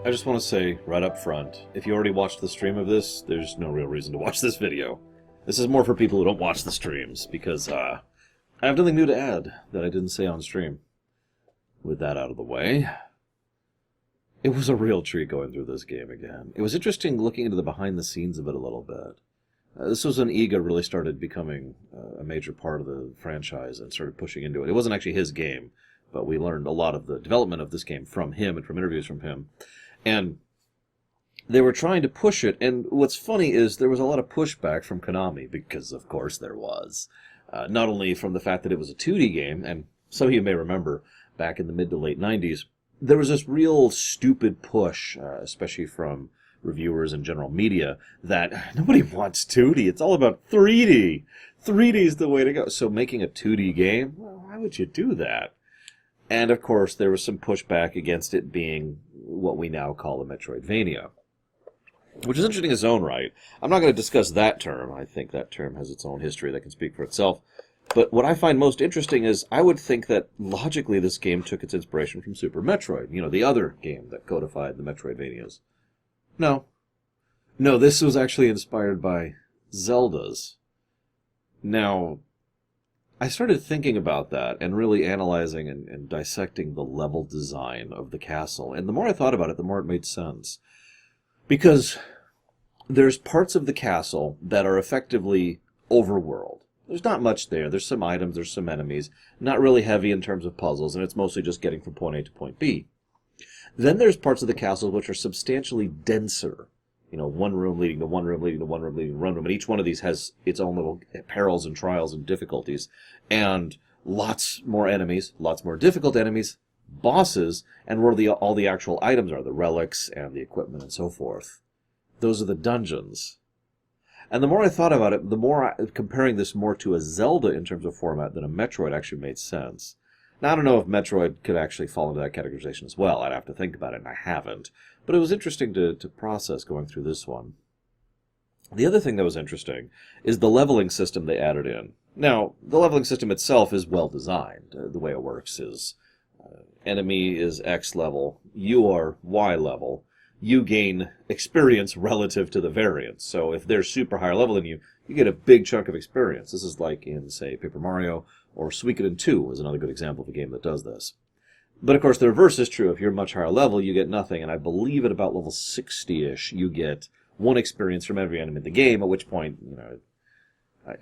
I just want to say right up front, if you already watched the stream of this, there's no real reason to watch this video. This is more for people who don't watch the streams, because I have nothing new to add that I didn't say on stream. With that out of the way, it was a real treat going through this game again. It was interesting looking into the behind the scenes of it a little bit. This was when Iga really started becoming a major part of the franchise and started pushing into it. It wasn't actually his game, but we learned a lot of the development of this game from him and from interviews from him. And they were trying to push it, and what's funny is there was a lot of pushback from Konami, because of course there was. Not only from the fact that it was a 2D game, and some of you may remember, back in the mid to late 90s, there was this real stupid push, especially from reviewers and general media, that nobody wants 2D, it's all about 3D. 3D is the way to go. So making a 2D game, well, why would you do that? And of course there was some pushback against it being what we now call a Metroidvania, which is interesting in its own right. I'm not going to discuss that term. I think that term has its own history that can speak for itself. But what I find most interesting is I would think that logically this game took its inspiration from Super Metroid, the other game that codified the Metroidvanias. No, this was actually inspired by Zelda's. Now, I started thinking about that and really analyzing and dissecting the level design of the castle. And the more I thought about it, the more it made sense. Because there's parts of the castle that are effectively overworld. There's not much there. There's some items, there's some enemies. Not really heavy in terms of puzzles, and it's mostly just getting from point A to point B. Then there's parts of the castle which are substantially denser. One room leading to one room, leading to one room, leading to one room. And each one of these has its own little perils and trials and difficulties. And lots more enemies, lots more difficult enemies, bosses, and where all the actual items are, the relics and the equipment and so forth. Those are the dungeons. And the more I thought about it, the more comparing this more to a Zelda in terms of format than a Metroid actually made sense. Now, I don't know if Metroid could actually fall into that categorization as well. I'd have to think about it, and I haven't. But it was interesting to process going through this one. The other thing that was interesting is the leveling system they added in. Now, the leveling system itself is well designed. The way it works is enemy is X level, you are Y level. You gain experience relative to the variance. So if they're super higher level than you, you get a big chunk of experience. This is like in, say, Paper Mario, or Suikoden 2 is another good example of a game that does this. But of course the reverse is true. If you're much higher level, you get nothing. And I believe at about level 60-ish, you get one experience from every enemy in the game, at which point,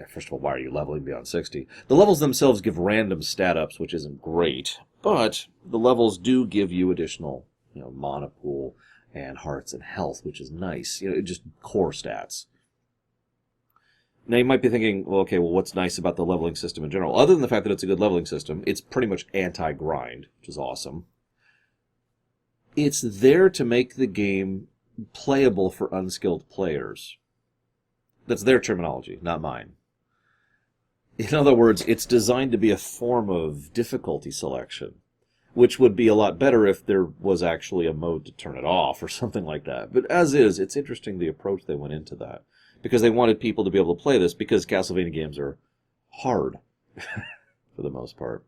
first of all, why are you leveling beyond 60? The levels themselves give random stat ups, which isn't great, but the levels do give you additional, mana pool and hearts and health, which is nice. Just core stats. Now you might be thinking, what's nice about the leveling system in general? Other than the fact that it's a good leveling system, it's pretty much anti-grind, which is awesome. It's there to make the game playable for unskilled players. That's their terminology, not mine. In other words, it's designed to be a form of difficulty selection, which would be a lot better if there was actually a mode to turn it off or something like that. But as is, it's interesting the approach they went into that. Because they wanted people to be able to play this, because Castlevania games are hard, for the most part.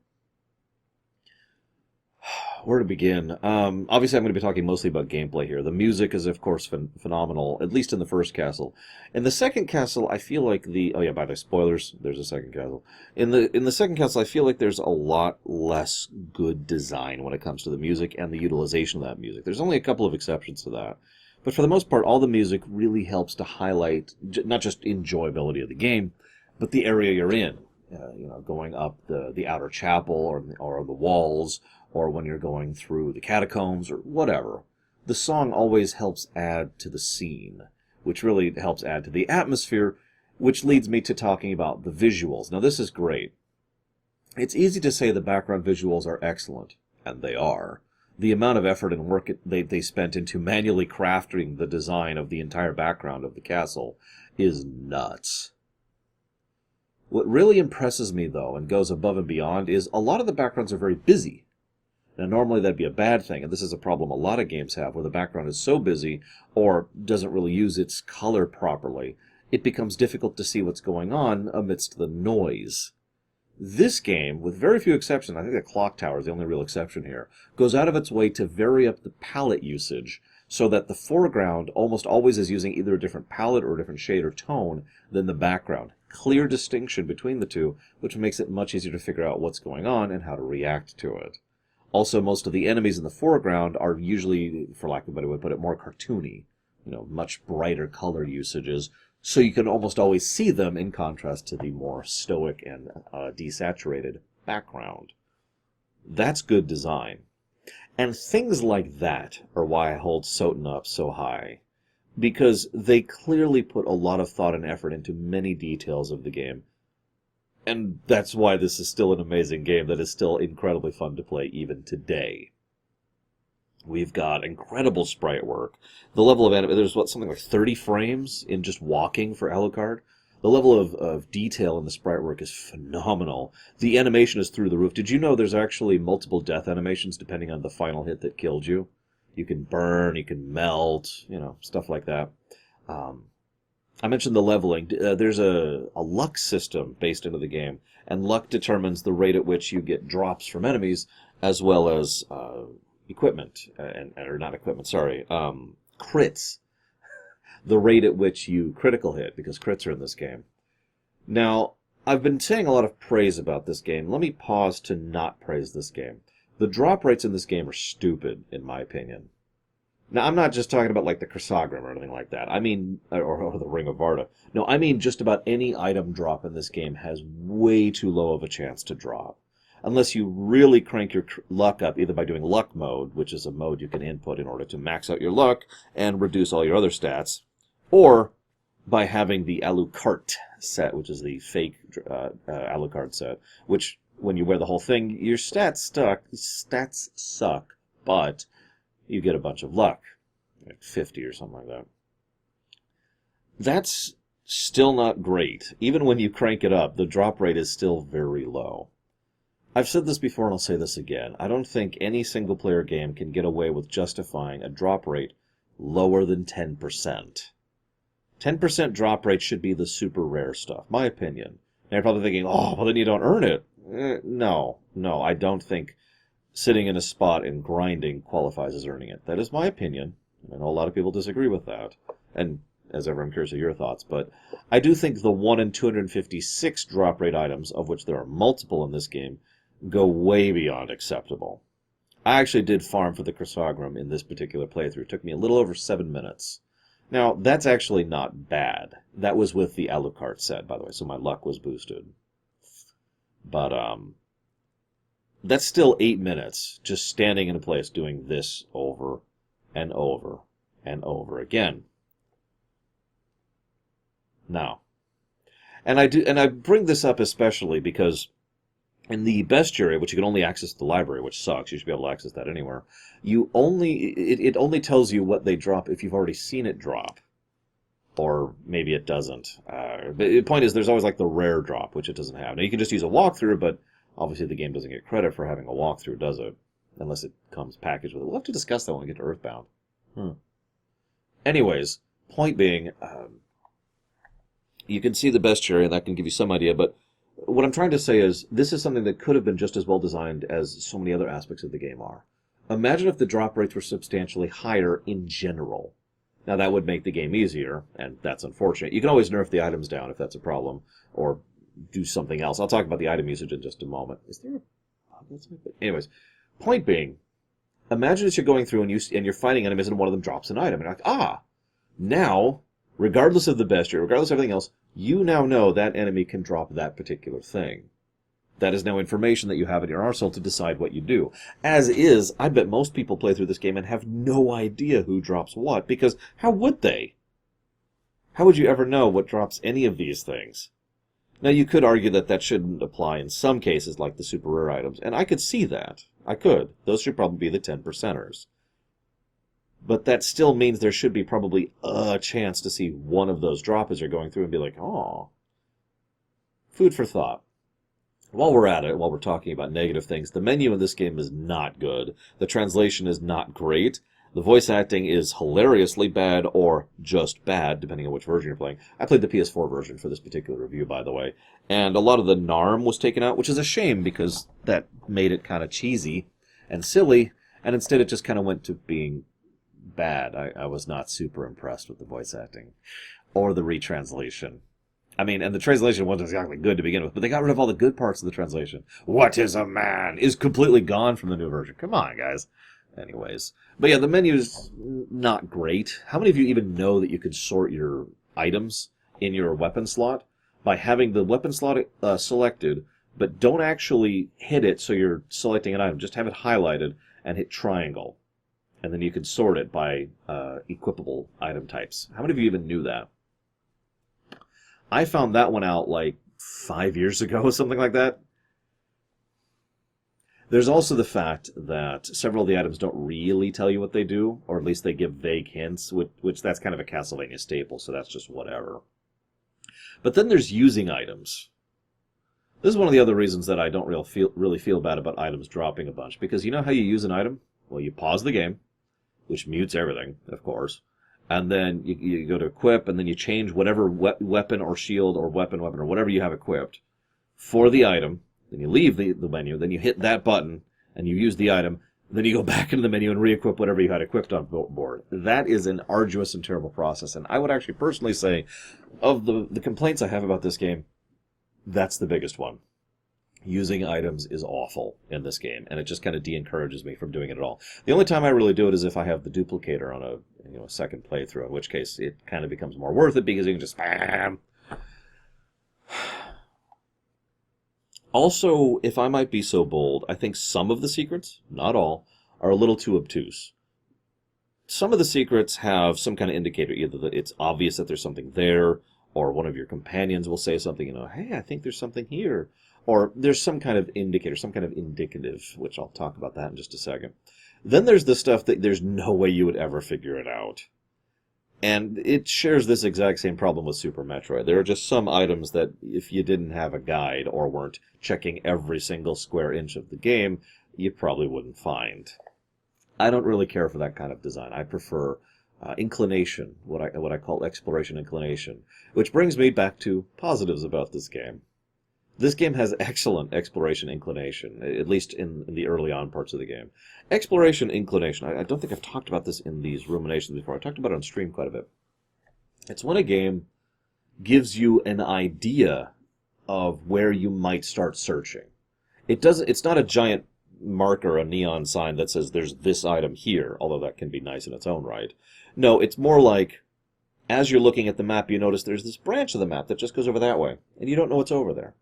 Where to begin? Obviously, I'm going to be talking mostly about gameplay here. The music is, of course, phenomenal, at least in the first castle. In the second castle, I feel like by the way, spoilers, there's a second castle. In the second castle, I feel like there's a lot less good design when it comes to the music and the utilization of that music. There's only a couple of exceptions to that. But for the most part, all the music really helps to highlight not just enjoyability of the game, but the area you're in. Going up the outer chapel or the walls, or when you're going through the catacombs or whatever. The song always helps add to the scene, which really helps add to the atmosphere, which leads me to talking about the visuals. Now, this is great. It's easy to say the background visuals are excellent, and they are. The amount of effort and work they spent into manually crafting the design of the entire background of the castle is nuts. What really impresses me, though, and goes above and beyond, is a lot of the backgrounds are very busy. Now, normally that'd be a bad thing, and this is a problem a lot of games have, where the background is so busy, or doesn't really use its color properly, it becomes difficult to see what's going on amidst the noise. This game, with very few exceptions, I think the clock tower is the only real exception here, goes out of its way to vary up the palette usage so that the foreground almost always is using either a different palette or a different shade or tone than the background. Clear distinction between the two, which makes it much easier to figure out what's going on and how to react to it. Also, most of the enemies in the foreground are usually, for lack of a better way to put it, more cartoony. Much brighter color usages, so you can almost always see them in contrast to the more stoic and desaturated background. That's good design. And things like that are why I hold Soten up so high, because they clearly put a lot of thought and effort into many details of the game. And that's why this is still an amazing game that is still incredibly fun to play even today. We've got incredible sprite work. The level of animation, there's something like 30 frames in just walking for Alucard. The level of detail in the sprite work is phenomenal. The animation is through the roof. Did you know there's actually multiple death animations depending on the final hit that killed you? You can burn, you can melt, stuff like that. I mentioned the leveling. There's a luck system based into the game, and luck determines the rate at which you get drops from enemies, as well as equipment, or not equipment, sorry, crits. The rate at which you critical hit, because crits are in this game. Now, I've been saying a lot of praise about this game. Let me pause to not praise this game. The drop rates in this game are stupid, in my opinion. Now, I'm not just talking about like the Chrysagram or anything like that. I mean, or the Ring of Varda. No, I mean just about any item drop in this game has way too low of a chance to drop. Unless you really crank your luck up, either by doing luck mode, which is a mode you can input in order to max out your luck and reduce all your other stats, or by having the Alucard set, which is the fake Alucard set, which, when you wear the whole thing, your stats suck, but you get a bunch of luck, like 50 or something like that. That's still not great. Even when you crank it up, the drop rate is still very low. I've said this before and I'll say this again. I don't think any single-player game can get away with justifying a drop rate lower than 10%. 10% drop rate should be the super rare stuff, my opinion. And you're probably thinking, oh, well then you don't earn it. No, I don't think sitting in a spot and grinding qualifies as earning it. That is my opinion. I know a lot of people disagree with that. And as ever, I'm curious of your thoughts. But I do think the 1 in 256 drop rate items, of which there are multiple in this game, go way beyond acceptable. I actually did farm for the Chrysagram in this particular playthrough. It took me a little over 7 minutes. Now, that's actually not bad. That was with the Alucard set, by the way, so my luck was boosted. But, that's still 8 minutes, just standing in a place doing this over and over and over again. Now, and I bring this up especially because in the bestiary, which you can only access at the library, which sucks, you should be able to access that anywhere, it only tells you what they drop if you've already seen it drop. Or maybe it doesn't. But the point is, there's always like the rare drop, which it doesn't have. Now, you can just use a walkthrough, but obviously the game doesn't get credit for having a walkthrough, does it? Unless it comes packaged with it. We'll have to discuss that when we get to Earthbound. Anyways, point being, you can see the bestiary, and that can give you some idea, but what I'm trying to say is, this is something that could have been just as well designed as so many other aspects of the game are. Imagine if the drop rates were substantially higher in general. Now, that would make the game easier, and that's unfortunate. You can always nerf the items down if that's a problem, or do something else. I'll talk about the item usage in just a moment. Is there a... Anyways, point being, imagine as you're going through and you're fighting enemies and one of them drops an item, and you're like, now, regardless of the bestiary, regardless of everything else, you now know that enemy can drop that particular thing. That is now information that you have in your arsenal to decide what you do. As is, I bet most people play through this game and have no idea who drops what, because how would they? How would you ever know what drops any of these things? Now, you could argue that that shouldn't apply in some cases, like the super rare items, and I could see that. I could. Those should probably be the 10%ers. But that still means there should be probably a chance to see one of those drop as you're going through and be like, oh. Food for thought. While we're at it, while we're talking about negative things, the menu in this game is not good. The translation is not great. The voice acting is hilariously bad or just bad, depending on which version you're playing. I played the PS4 version for this particular review, by the way. And a lot of the NARM was taken out, which is a shame because that made it kind of cheesy and silly. And instead it just kind of went to being bad. I was not super impressed with the voice acting or the retranslation. I mean, and the translation wasn't exactly good to begin with, but they got rid of all the good parts of the translation. What is a man is completely gone from the new version. Come on, guys. Anyways. But yeah, the menu's not great. How many of you even know that you could sort your items in your weapon slot by having the weapon slot selected, but don't actually hit it so you're selecting an item. Just have it highlighted and hit triangle. And then you can sort it by equipable item types. How many of you even knew that? I found that one out like 5 years ago or something like that. There's also the fact that several of the items don't really tell you what they do, or at least they give vague hints, which that's kind of a Castlevania staple, so that's just whatever. But then there's using items. This is one of the other reasons that I don't really feel bad about items dropping a bunch, because you know how you use an item? Well, you pause the game, which mutes everything, of course, and then you go to equip, and then you change whatever weapon or shield or weapon or whatever you have equipped for the item. Then you leave the menu, then you hit that button, and you use the item, then you go back into the menu and re-equip whatever you had equipped on board. That is an arduous and terrible process, and I would actually personally say, of the complaints I have about this game, that's the biggest one. Using items is awful in this game, and it just kind of de-encourages me from doing it at all. The only time I really do it is if I have the duplicator on a second playthrough, in which case it kind of becomes more worth it because you can just spam. Also, if I might be so bold, I think some of the secrets, not all, are a little too obtuse. Some of the secrets have some kind of indicator, either that it's obvious that there's something there, or one of your companions will say something, hey, I think there's something here. Or there's some kind of indicator, some kind of indicative, which I'll talk about that in just a second. Then there's the stuff that there's no way you would ever figure it out. And it shares this exact same problem with Super Metroid. There are just some items that if you didn't have a guide or weren't checking every single square inch of the game, you probably wouldn't find. I don't really care for that kind of design. I prefer inclination, what I call exploration inclination, which brings me back to positives about this game. This game has excellent exploration inclination, at least in the early on parts of the game. Exploration inclination, I don't think I've talked about this in these Ruminations before. I talked about it on stream quite a bit. It's when a game gives you an idea of where you might start searching. It's not a giant marker, a neon sign that says there's this item here, although that can be nice in its own right. No, it's more like, as you're looking at the map, you notice there's this branch of the map that just goes over that way, and you don't know what's over there.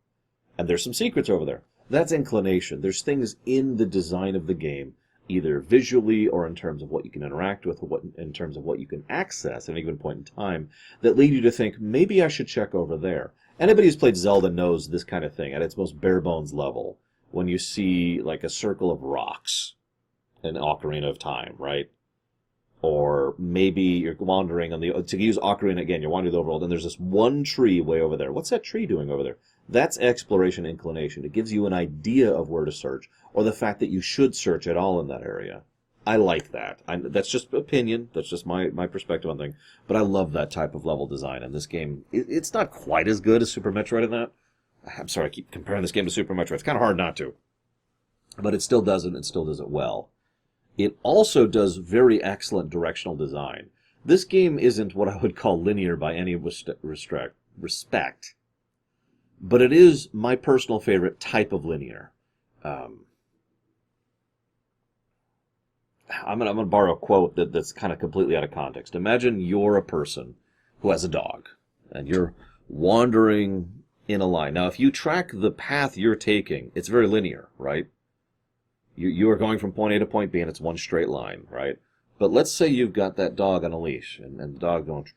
And there's some secrets over there. That's inclination. There's things in the design of the game, either visually or in terms of what you can interact with, or in terms of what you can access at any given point in time, that lead you to think, maybe I should check over there. Anybody who's played Zelda knows this kind of thing at its most bare-bones level. When you see like a circle of rocks in Ocarina of Time, right? Or maybe you're wandering to use Ocarina again, you're wandering the overworld, and there's this one tree way over there. What's that tree doing over there? That's exploration inclination. It gives you an idea of where to search, or the fact that you should search at all in that area. I like that. That's just opinion. That's just my perspective on things. But I love that type of level design. And this game, it's not quite as good as Super Metroid in that. I'm sorry, I keep comparing this game to Super Metroid. It's kind of hard not to. But it still does it, and still does it well. It also does very excellent directional design. This game isn't what I would call linear by any respect. But it is my personal favorite type of linear. I'm gonna borrow a quote that's kind of completely out of context. Imagine you're a person who has a dog, and you're wandering in a line. Now, if you track the path you're taking, it's very linear, right? You are going from point A to point B, and it's one straight line, right? But let's say you've got that dog on a leash, and the dog going...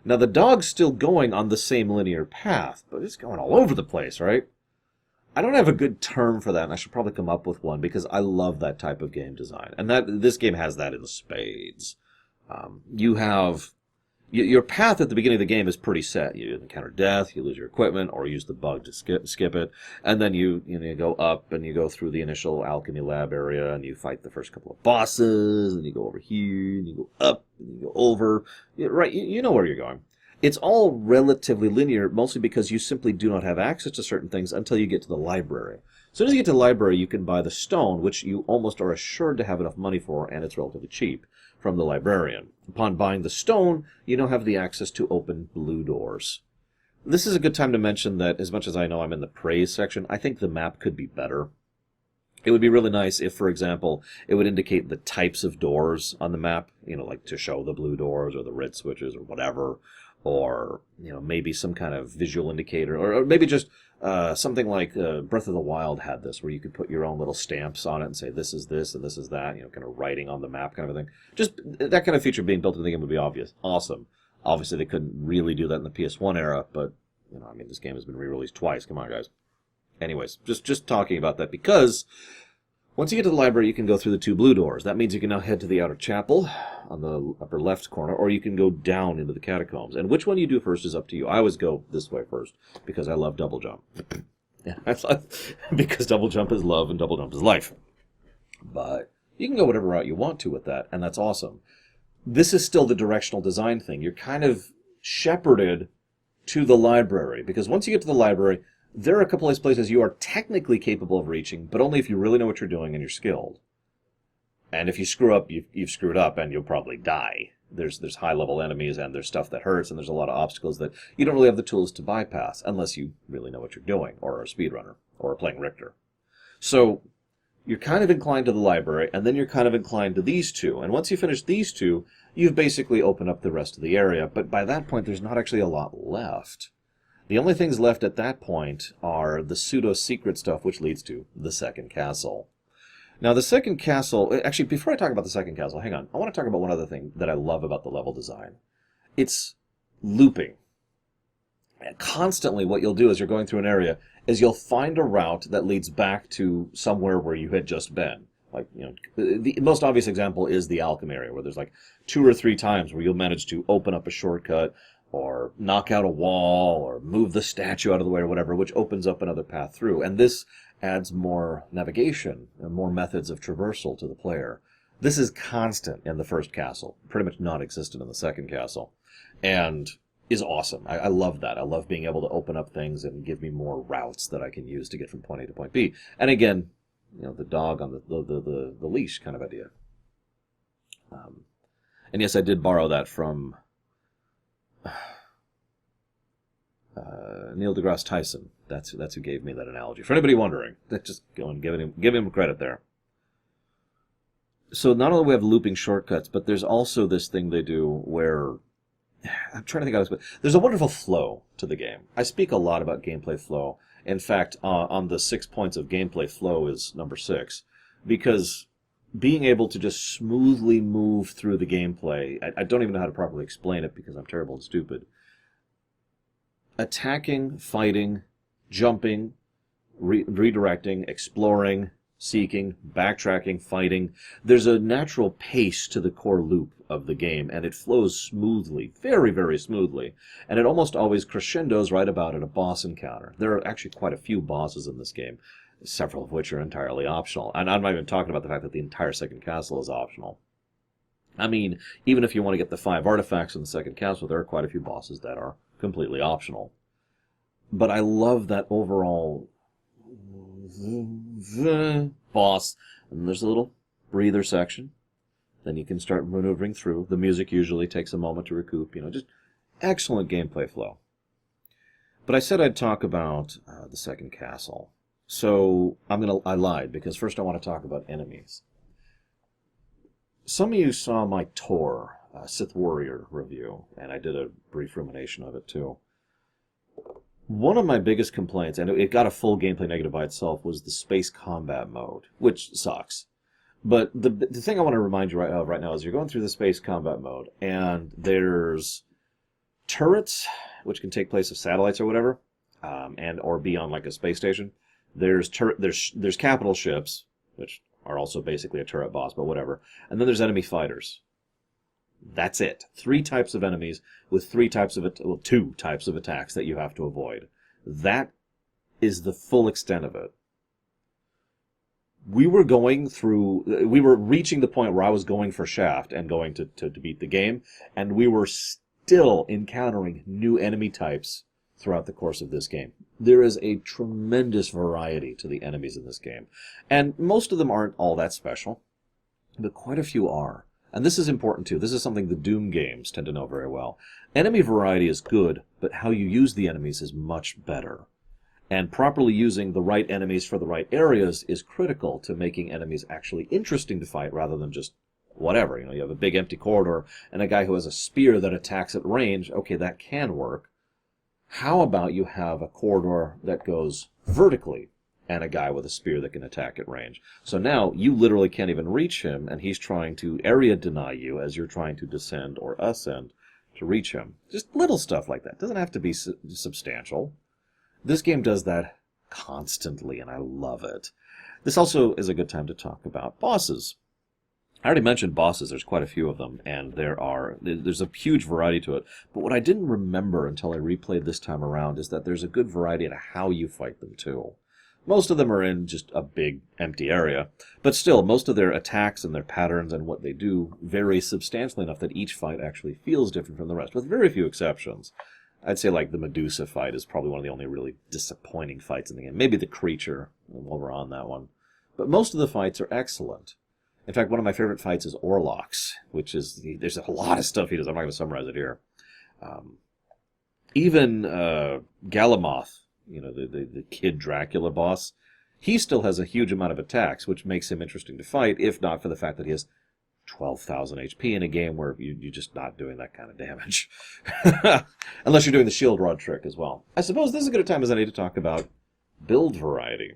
Now, the dog's still going on the same linear path, but it's going all over the place, right? I don't have a good term for that, and I should probably come up with one, because I love that type of game design. And this game has that in spades. You have... Your path at the beginning of the game is pretty set. You encounter death, you lose your equipment, or use the bug to skip it, and then you go up and you go through the initial alchemy lab area, and you fight the first couple of bosses, and you go over here, and you go up, and you go over. Right, you know where you're going. It's all relatively linear, mostly because you simply do not have access to certain things until you get to the library. As soon as you get to the library, you can buy the stone, which you almost are assured to have enough money for, and it's relatively cheap, from the librarian. Upon buying the stone, you now have the access to open blue doors. This is a good time to mention that, as much as I know I'm in the praise section, I think the map could be better. It would be really nice if, for example, it would indicate the types of doors on the map, like to show the blue doors or the red switches or whatever, or, maybe some kind of visual indicator, or maybe just something like Breath of the Wild had this, where you could put your own little stamps on it and say, this is this and this is that, kind of writing on the map kind of a thing. Just that kind of feature being built into the game would be awesome. Obviously, they couldn't really do that in the PS1 era, but, this game has been re-released twice. Come on, guys. Anyways, just talking about that, because once you get to the library, you can go through the 2 blue doors. That means you can now head to the outer chapel on the upper left corner, or you can go down into the catacombs. And which one you do first is up to you. I always go this way first, because I love double jump. Because double jump is love and double jump is life. But you can go whatever route you want to with that, and that's awesome. This is still the directional design thing. You're kind of shepherded to the library, because once you get to the library, there are a couple of places you are technically capable of reaching, but only if you really know what you're doing and you're skilled. And if you screw up, you've screwed up, and you'll probably die. There's high-level enemies, and there's stuff that hurts, and there's a lot of obstacles that you don't really have the tools to bypass, unless you really know what you're doing, or are a speedrunner, or are playing Richter. So you're kind of inclined to the library, and then you're kind of inclined to these 2. And once you finish these 2, you've basically opened up the rest of the area. But by that point, there's not actually a lot left. The only things left at that point are the pseudo-secret stuff, which leads to the second castle. Now, the second castle... Actually, before I talk about the second castle, hang on. I want to talk about one other thing that I love about the level design. It's looping. And constantly, what you'll do as you're going through an area is you'll find a route that leads back to somewhere where you had just been. Like, the most obvious example is the alchemy area, where there's like 2 or 3 times where you'll manage to open up a shortcut, or knock out a wall, or move the statue out of the way, or whatever, which opens up another path through. And this adds more navigation and more methods of traversal to the player. This is constant in the first castle, pretty much non-existent in the second castle, and is awesome. I love that. I love being able to open up things and give me more routes that I can use to get from point A to point B. And again, the dog on the leash kind of idea. And yes, I did borrow that from Neil deGrasse Tyson. That's who gave me that analogy. For anybody wondering, just go and give him credit there. So not only do we have looping shortcuts, but there's also this thing they do where, I'm trying to think how this, but there's a wonderful flow to the game. I speak a lot about gameplay flow. In fact, on the 6 points of gameplay, flow is number 6, because being able to just smoothly move through the gameplay, I don't even know how to properly explain it because I'm terrible and stupid. Attacking, fighting, jumping, redirecting, exploring, seeking, backtracking, fighting. There's a natural pace to the core loop of the game, and it flows smoothly, very, very smoothly. And it almost always crescendos right about at a boss encounter. There are actually quite a few bosses in this game, several of which are entirely optional. And I'm not even talking about the fact that the entire second castle is optional. I mean, even if you want to get the 5 artifacts in the second castle, there are quite a few bosses that are completely optional. But I love that overall boss. And there's a little breather section. Then you can start maneuvering through. The music usually takes a moment to recoup. Just excellent gameplay flow. But I said I'd talk about the second castle. So I lied, because first I want to talk about enemies. Some of you saw my Tor, Sith Warrior review, and I did a brief rumination of it too. One of my biggest complaints, and it got a full gameplay negative by itself, was the space combat mode, which sucks. But the thing I want to remind you right now is you're going through the space combat mode, and there's turrets, which can take place of satellites or whatever, or be on like a space station. There's capital ships, which are also basically a turret boss, but whatever. And then there's enemy fighters. That's it. 3 types of enemies with 2 types of attacks that you have to avoid. That is the full extent of it. We were reaching the point where I was going for Shaft and going to beat the game, and we were still encountering new enemy types throughout the course of this game. There is a tremendous variety to the enemies in this game. And most of them aren't all that special, but quite a few are. And this is important too. This is something the Doom games tend to know very well. Enemy variety is good, but how you use the enemies is much better. And properly using the right enemies for the right areas is critical to making enemies actually interesting to fight rather than just whatever. You have a big empty corridor and a guy who has a spear that attacks at range. Okay, that can work. How about you have a corridor that goes vertically and a guy with a spear that can attack at range? So now you literally can't even reach him, and he's trying to area deny you as you're trying to descend or ascend to reach him. Just little stuff like that. It doesn't have to be substantial. This game does that constantly, and I love it. This also is a good time to talk about bosses. I already mentioned bosses. There's quite a few of them, and there's a huge variety to it. But what I didn't remember until I replayed this time around is that there's a good variety in how you fight them, too. Most of them are in just a big, empty area. But still, most of their attacks and their patterns and what they do vary substantially enough that each fight actually feels different from the rest, with very few exceptions. I'd say, like, the Medusa fight is probably one of the only really disappointing fights in the game. Maybe the Creature, while we're on that one. But most of the fights are excellent. In fact, one of my favorite fights is Orlok's, which is, there's a lot of stuff he does. I'm not going to summarize it here. Even Galamoth, the Kid Dracula boss, he still has a huge amount of attacks, which makes him interesting to fight, if not for the fact that he has 12,000 HP in a game where you're just not doing that kind of damage. Unless you're doing the shield rod trick as well. I suppose this is as good a time as any to talk about build variety.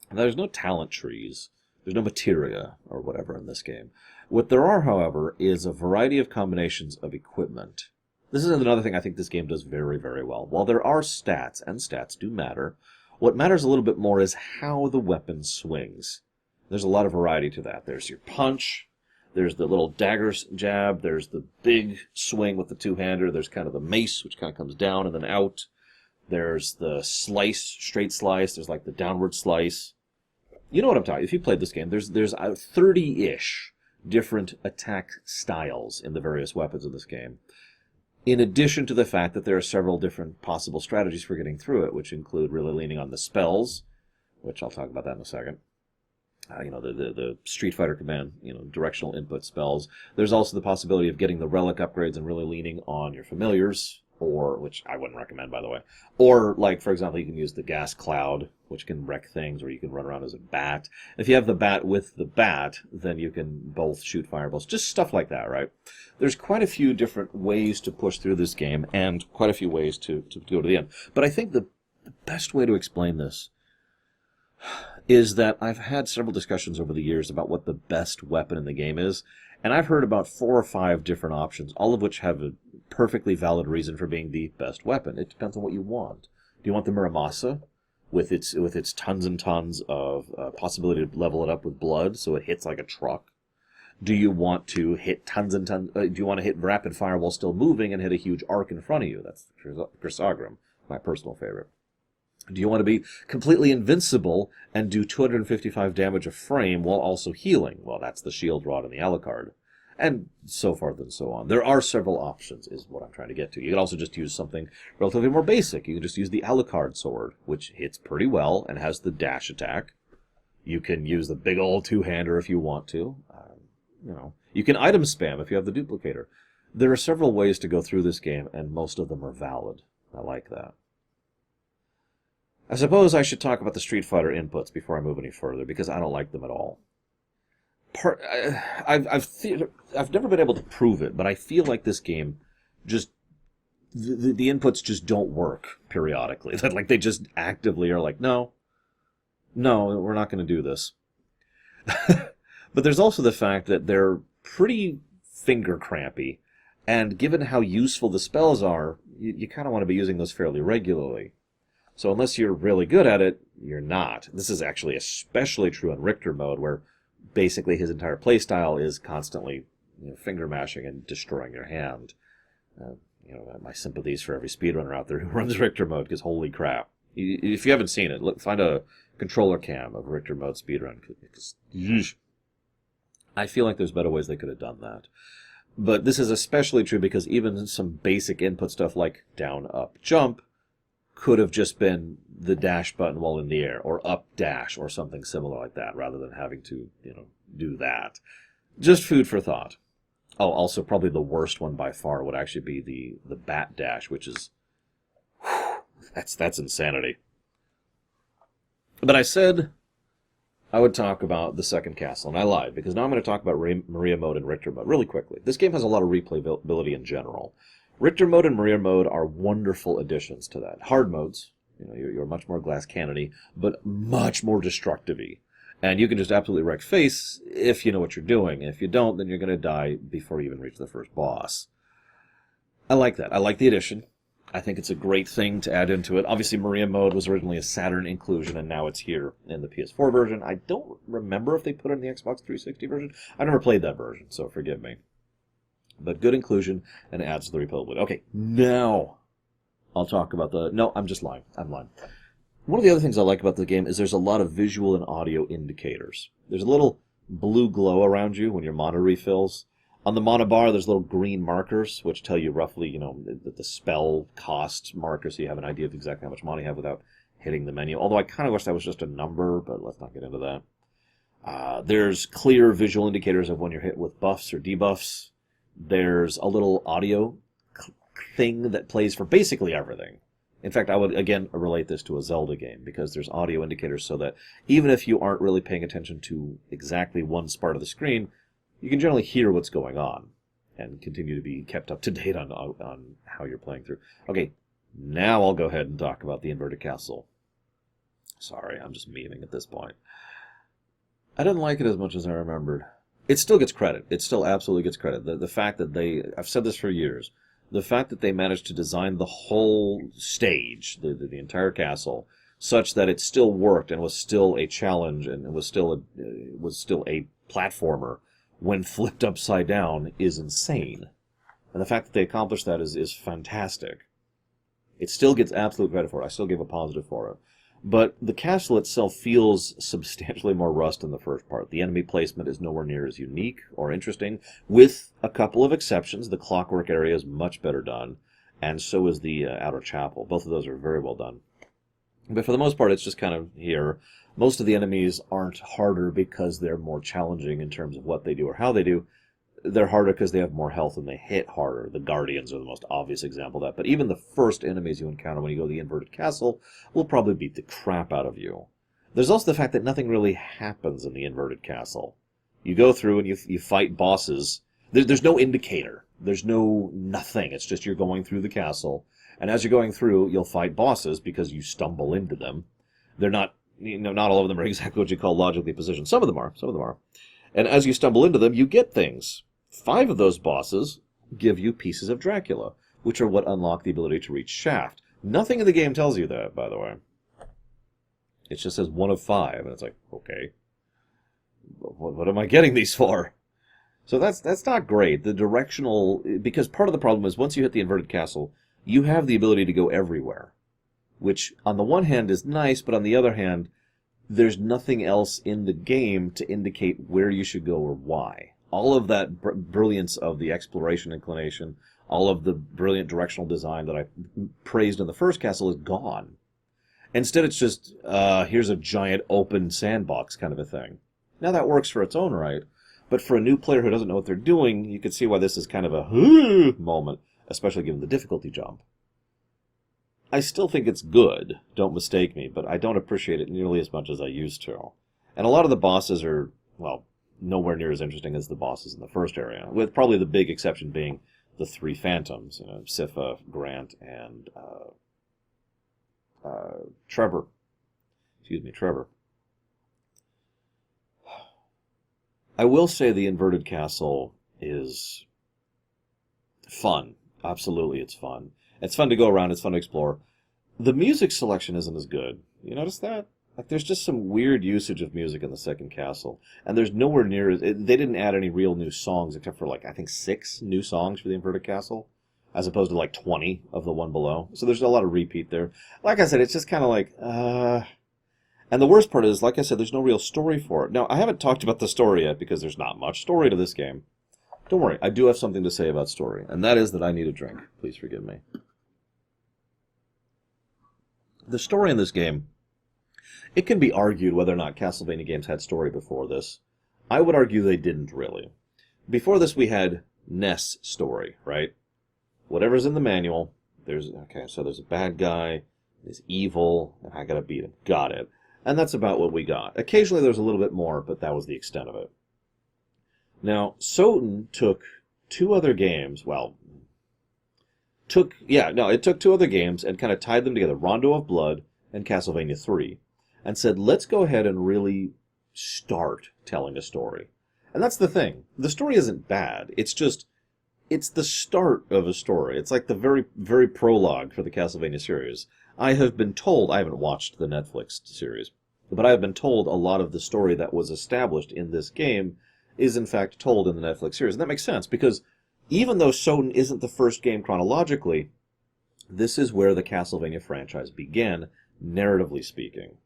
Now, there's no talent trees. There's no materia or whatever in this game. What there are, however, is a variety of combinations of equipment. This is another thing I think this game does very, very well. While there are stats, and stats do matter, what matters a little bit more is how the weapon swings. There's a lot of variety to that. There's your punch, there's the little dagger jab, there's the big swing with the two-hander, there's kind of the mace, which kind of comes down and then out. There's the slice, straight slice, there's like the downward slice. You know what I'm talking. If you played this game, there's 30-ish different attack styles in the various weapons in this game. In addition to the fact that there are several different possible strategies for getting through it, which include really leaning on the spells, which I'll talk about that in a second. The Street Fighter command, directional input spells. There's also the possibility of getting the relic upgrades and really leaning on your familiars, which I wouldn't recommend, by the way. Or, like, for example, you can use the gas cloud, which can wreck things, or you can run around as a bat. If you have the bat with the bat, then you can both shoot fireballs. Just stuff like that, right? There's quite a few different ways to push through this game, and quite a few ways to go to the end. But I think the best way to explain this is that I've had several discussions over the years about what the best weapon in the game is, and I've heard about 4 or 5 different options, all of which have a perfectly valid reason for being the best weapon. It depends on what you want. Do you want the Muramasa, with its tons and tons of possibility to level it up with blood, so it hits like a truck? Do you want to hit tons and tons? Do you want to hit rapid fire while still moving and hit a huge arc in front of you? That's Chrysogram, my personal favorite. Do you want to be completely invincible and do 255 damage a frame while also healing? Well, that's the shield rod and the Alucard. And so forth and so on. There are several options, is what I'm trying to get to. You can also just use something relatively more basic. You can just use the Alucard sword, which hits pretty well and has the dash attack. You can use the big old two-hander if you want to. You can item spam if you have the duplicator. There are several ways to go through this game, and most of them are valid. I like that. I suppose I should talk about the Street Fighter inputs before I move any further, because I don't like them at all. I've never been able to prove it, but I feel like this game just the inputs just don't work periodically. Like they just actively are like, no, we're not going to do this. But there's also the fact that they're pretty finger crampy, and given how useful the spells are, you kind of want to be using those fairly regularly. So unless you're really good at it, you're not. This is actually especially true in Richter mode, where basically his entire playstyle is constantly finger mashing and destroying your hand. My sympathies for every speedrunner out there who runs Richter mode, because holy crap. If you haven't seen it, find a controller cam of Richter mode speedrun. I feel like there's better ways they could have done that. But this is especially true because even some basic input stuff like down, up, jump could have just been the dash button while in the air, or up dash, or something similar like that, rather than having to, do that. Just food for thought. Oh, also probably the worst one by far would actually be the bat dash, which is, that's insanity. But I said I would talk about the second castle, and I lied, because now I'm going to talk about Maria mode and Richter mode really quickly. This game has a lot of replayability in general. Richter mode and Maria mode are wonderful additions to that. Hard modes, you're much more glass cannony, but much more destructive-y. And you can just absolutely wreck face if you know what you're doing. If you don't, then you're going to die before you even reach the first boss. I like that. I like the addition. I think it's a great thing to add into it. Obviously, Maria mode was originally a Saturn inclusion, and now it's here in the PS4 version. I don't remember if they put it in the Xbox 360 version. I never played that version, so forgive me. But good inclusion, and it adds to the replayability. Okay, now I'll talk about the... No, I'm just lying. I'm lying. One of the other things I like about the game is there's a lot of visual and audio indicators. There's a little blue glow around you when your mana refills. On the mana bar, there's little green markers, which tell you roughly, the spell cost marker, so you have an idea of exactly how much mana you have without hitting the menu. Although I kind of wish that was just a number, but let's not get into that. There's clear visual indicators of when you're hit with buffs or debuffs. There's a little audio thing that plays for basically everything. In fact, I would, again, relate this to a Zelda game, because there's audio indicators so that even if you aren't really paying attention to exactly one part of the screen, you can generally hear what's going on and continue to be kept up to date on how you're playing through. Okay, now I'll go ahead and talk about the inverted castle. Sorry, I'm just memeing at this point. I didn't like it as much as I remembered. It still gets credit. It still absolutely gets credit. The fact that I've said this for years, the fact that they managed to design the whole stage, the entire castle, such that it still worked and was still a challenge and was still a platformer when flipped upside down is insane. And the fact that they accomplished that is fantastic. It still gets absolute credit for it. I still give a positive for it. But the castle itself feels substantially more rust than the first part. The enemy placement is nowhere near as unique or interesting, with a couple of exceptions. The clockwork area is much better done, and so is the outer chapel. Both of those are very well done. But for the most part, it's just kind of here. Most of the enemies aren't harder because they're more challenging in terms of what they do or how they do. They're harder because they have more health and they hit harder. The Guardians are the most obvious example of that. But even the first enemies you encounter when you go to the inverted castle will probably beat the crap out of you. There's also the fact that nothing really happens in the inverted castle. You go through and you fight bosses. There's no indicator. There's nothing. It's just you're going through the castle. And as you're going through, you'll fight bosses because you stumble into them. They're not, not all of them are exactly what you call logically positioned. Some of them are. And as you stumble into them, you get things. 5 of those bosses give you pieces of Dracula, which are what unlock the ability to reach Shaft. Nothing in the game tells you that, by the way. It just says 1 of 5, and it's like, okay, what am I getting these for? So that's not great. The directional, because part of the problem is once you hit the inverted castle, you have the ability to go everywhere, which on the one hand is nice, but on the other hand, there's nothing else in the game to indicate where you should go or why. All of that brilliance of the exploration inclination, all of the brilliant directional design that I praised in the first castle is gone. Instead, it's just, here's a giant open sandbox kind of a thing. Now, that works for its own right, but for a new player who doesn't know what they're doing, you can see why this is kind of a moment, especially given the difficulty jump. I still think it's good, don't mistake me, but I don't appreciate it nearly as much as I used to. And a lot of the bosses are, well, nowhere near as interesting as the bosses in the first area, with probably the big exception being the 3 phantoms, Sipha, Grant, and Trevor. Trevor. I will say the inverted castle is fun. Absolutely, it's fun. It's fun to go around, it's fun to explore. The music selection isn't as good. You notice that? Like, there's just some weird usage of music in the second castle. And there's nowhere near... They didn't add any real new songs, except for, I think 6 new songs for the inverted castle, as opposed to, 20 of the one below. So there's a lot of repeat there. Like I said, it's just kind of And the worst part is, like I said, there's no real story for it. Now, I haven't talked about the story yet, because there's not much story to this game. Don't worry, I do have something to say about story, and that is that I need a drink. Please forgive me. The story in this game, it can be argued whether or not Castlevania games had story before this. I would argue they didn't really. Before this, we had Ness story, right? Whatever's in the manual, there's a bad guy, he's evil, and I gotta beat him. Got it. And that's about what we got. Occasionally there's a little bit more, but that was the extent of it. Now, Soten took two other games, it took two other games and kind of tied them together, Rondo of Blood and Castlevania 3, and said, let's go ahead and really start telling a story. And that's the thing. The story isn't bad. It's the start of a story. It's like the very, very prologue for the Castlevania series. I have been told, I haven't watched the Netflix series, but I have been told a lot of the story that was established in this game is in fact told in the Netflix series. And that makes sense, because even though Soten isn't the first game chronologically, this is where the Castlevania franchise began, narratively speaking.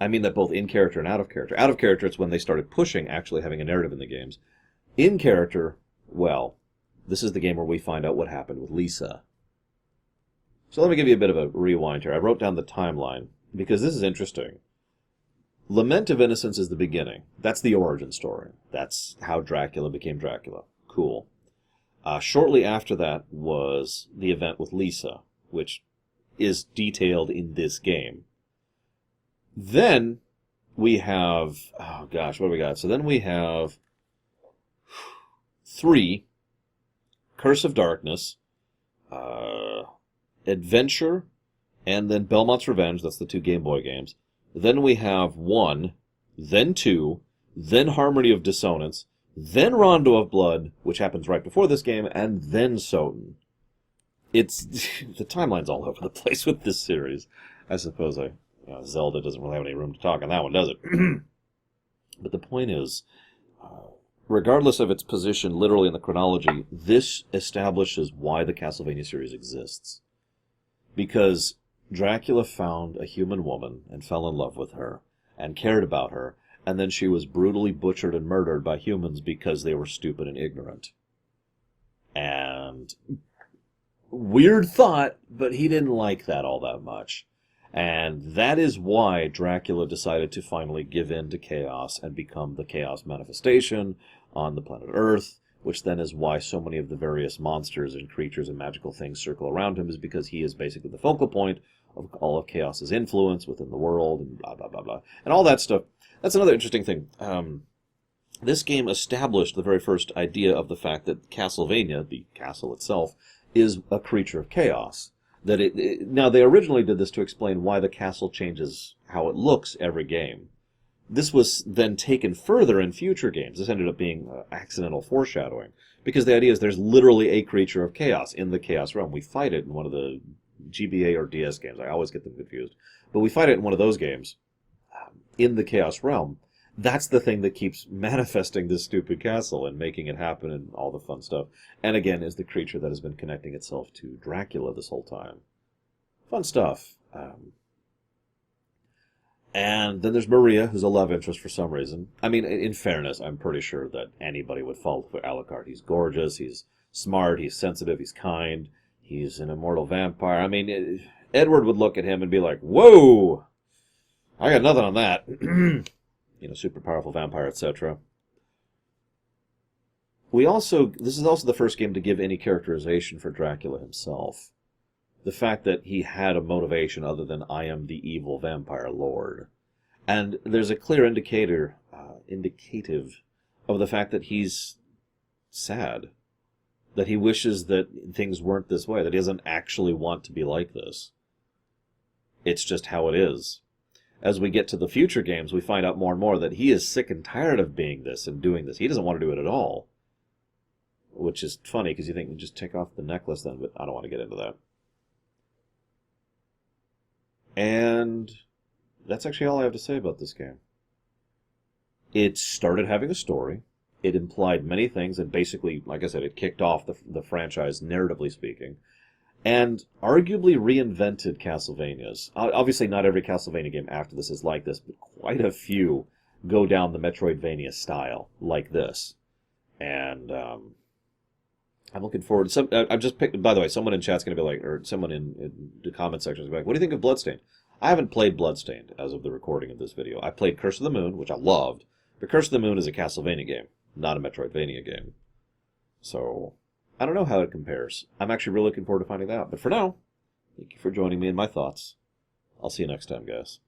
I mean that both in character and out of character. Out of character, it's when they started pushing actually having a narrative in the games. In character, well, this is the game where we find out what happened with Lisa. So let me give you a bit of a rewind here. I wrote down the timeline, because this is interesting. Lament of Innocence is the beginning. That's the origin story. That's how Dracula became Dracula. Cool. Shortly after that was the event with Lisa, which is detailed in this game. Then we have... oh gosh, what do we got? So then we have 3, Curse of Darkness, Adventure, and then Belmont's Revenge. That's the 2 Game Boy games. Then we have 1, then 2, then Harmony of Dissonance, then Rondo of Blood, which happens right before this game, and then Soten. It's the timeline's all over the place with this series. I suppose Zelda doesn't really have any room to talk on that one, does it? But the point is, regardless of its position literally in the chronology, this establishes why the Castlevania series exists. Because Dracula found a human woman and fell in love with her and cared about her, and then she was brutally butchered and murdered by humans because they were stupid and ignorant. And weird thought, but he didn't like that all that much. And that is why Dracula decided to finally give in to chaos and become the chaos manifestation on the planet Earth, which then is why so many of the various monsters and creatures and magical things circle around him, is because he is basically the focal point of all of Chaos's influence within the world, and blah, blah, blah, blah. And all that stuff. That's another interesting thing. This game established the very first idea of the fact that Castlevania, the castle itself, is a creature of chaos. Now, they originally did this to explain why the castle changes how it looks every game. This was then taken further in future games. This ended up being accidental foreshadowing. Because the idea is there's literally a creature of chaos in the Chaos Realm. We fight it in one of the GBA or DS games. I always get them confused. But we fight it in one of those games in the Chaos Realm. That's the thing that keeps manifesting this stupid castle and making it happen and all the fun stuff. And again, is the creature that has been connecting itself to Dracula this whole time. Fun stuff. And then there's Maria, who's a love interest for some reason. I mean, in fairness, I'm pretty sure that anybody would fall for Alucard. He's gorgeous, he's smart, he's sensitive, he's kind, he's an immortal vampire. I mean, Edward would look at him and be like, whoa! I got nothing on that. Super powerful vampire, etc. This is also the first game to give any characterization for Dracula himself. The fact that he had a motivation other than I am the evil vampire lord. And there's a clear indicative of the fact that he's sad. That he wishes that things weren't this way. That he doesn't actually want to be like this. It's just how it is. As we get to the future games, we find out more and more that he is sick and tired of being this and doing this. He doesn't want to do it at all. Which is funny, because you think, just take off the necklace then, but I don't want to get into that. And that's actually all I have to say about this game. It started having a story. It implied many things, and basically, like I said, it kicked off the franchise, narratively speaking, and arguably reinvented Castlevanias. Obviously, not every Castlevania game after this is like this, but quite a few go down the Metroidvania style, like this. And I'm looking forward. I've just picked. By the way, someone in chat's going to be like, or someone in the comment section is going to be like, "What do you think of Bloodstained?" I haven't played Bloodstained as of the recording of this video. I played Curse of the Moon, which I loved, but Curse of the Moon is a Castlevania game, not a Metroidvania game. So I don't know how it compares. I'm actually really looking forward to finding that out. But for now, thank you for joining me in my thoughts. I'll see you next time, guys.